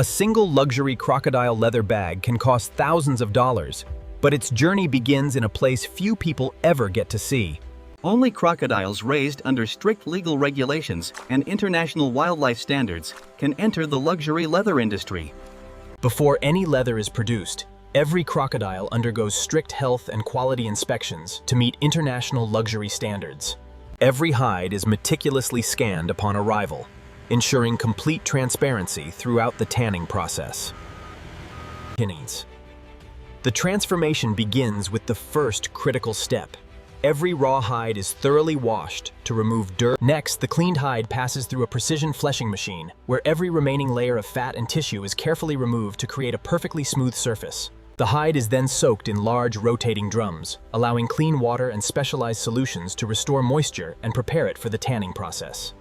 A single luxury crocodile leather bag can cost thousands of dollars, but its journey begins in a place few people ever get to see. Only crocodiles raised under strict legal regulations and international wildlife standards can enter the luxury leather industry. Before any leather is produced, every crocodile undergoes strict health and quality inspections to meet international luxury standards. Every hide is meticulously scanned upon arrival, ensuring complete transparency throughout the tanning process. The transformation begins with the first critical step. Every raw hide is thoroughly washed to remove dirt. Next, the cleaned hide passes through a precision fleshing machine, where every remaining layer of fat and tissue is carefully removed to create a perfectly smooth surface. The hide is then soaked in large rotating drums, allowing clean water and specialized solutions to restore moisture and prepare it for the tanning process.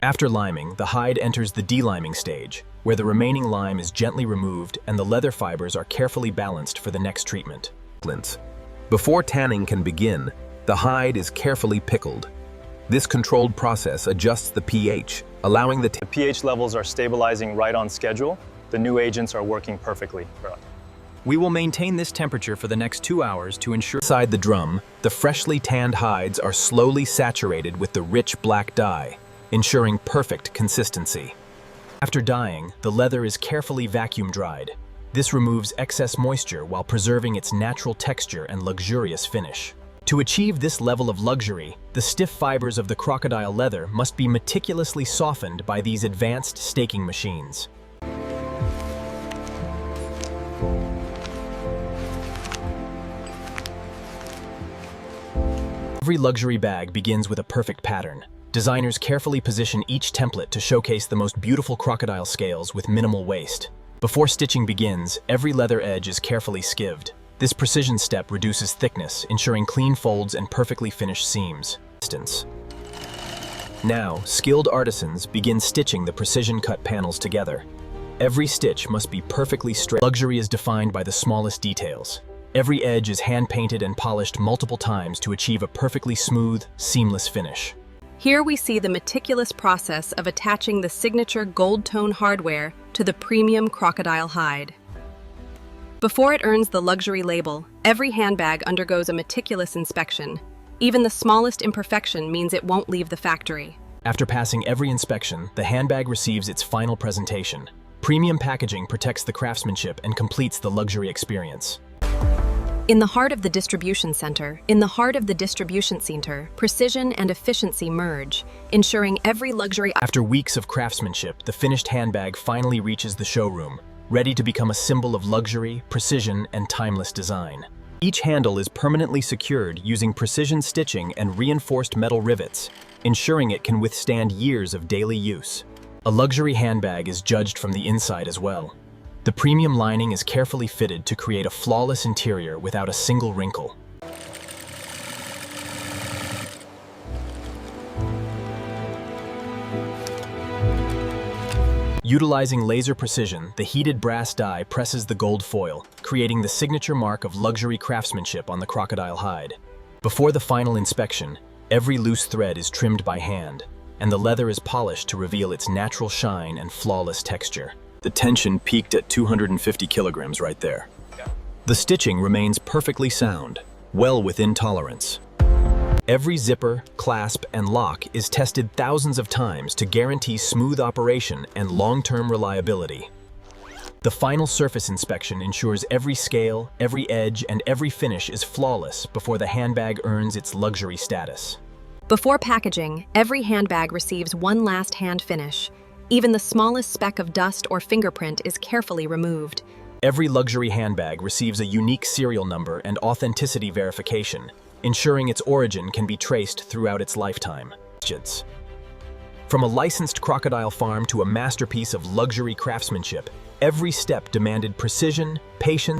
After liming, the hide enters the deliming stage, where the remaining lime is gently removed and the leather fibers are carefully balanced for the next treatment. Before tanning can begin, the hide is carefully pickled. This controlled process adjusts the pH, allowing the pH levels are stabilizing right on schedule. The new agents are working perfectly. We will maintain this temperature for the next 2 hours to ensure. Inside the drum, the freshly tanned hides are slowly saturated with the rich black dye, ensuring perfect consistency. After dyeing, the leather is carefully vacuum dried. This removes excess moisture while preserving its natural texture and luxurious finish. To achieve this level of luxury, the stiff fibers of the crocodile leather must be meticulously softened by these advanced staking machines. Every luxury bag begins with a perfect pattern. Designers carefully position each template to showcase the most beautiful crocodile scales with minimal waste. Before stitching begins, every leather edge is carefully skived. This precision step reduces thickness, ensuring clean folds and perfectly finished seams. Now, skilled artisans begin stitching the precision-cut panels together. Every stitch must be perfectly straight. Luxury is defined by the smallest details. Every edge is hand-painted and polished multiple times to achieve a perfectly smooth, seamless finish. Here we see the meticulous process of attaching the signature gold tone hardware to the premium crocodile hide. Before it earns the luxury label, every handbag undergoes a meticulous inspection. Even the smallest imperfection means it won't leave the factory. After passing every inspection, the handbag receives its final presentation. Premium packaging protects the craftsmanship and completes the luxury experience. In the heart of the distribution center, precision and efficiency merge, ensuring every luxury. After weeks of craftsmanship, the finished handbag finally reaches the showroom, ready to become a symbol of luxury, precision, and timeless design. Each handle is permanently secured using precision stitching and reinforced metal rivets, ensuring it can withstand years of daily use. A luxury handbag is judged from the inside as well. The premium lining is carefully fitted to create a flawless interior without a single wrinkle. Utilizing laser precision, the heated brass die presses the gold foil, creating the signature mark of luxury craftsmanship on the crocodile hide. Before the final inspection, every loose thread is trimmed by hand, and the leather is polished to reveal its natural shine and flawless texture. The tension peaked at 250 kilograms right there. The stitching remains perfectly sound, well within tolerance. Every zipper, clasp, and lock is tested thousands of times to guarantee smooth operation and long-term reliability. The final surface inspection ensures every scale, every edge, and every finish is flawless before the handbag earns its luxury status. Before packaging, every handbag receives one last hand finish. Even the smallest speck of dust or fingerprint is carefully removed. Every luxury handbag receives a unique serial number and authenticity verification, ensuring its origin can be traced throughout its lifetime. From a licensed crocodile farm to a masterpiece of luxury craftsmanship, every step demanded precision, patience,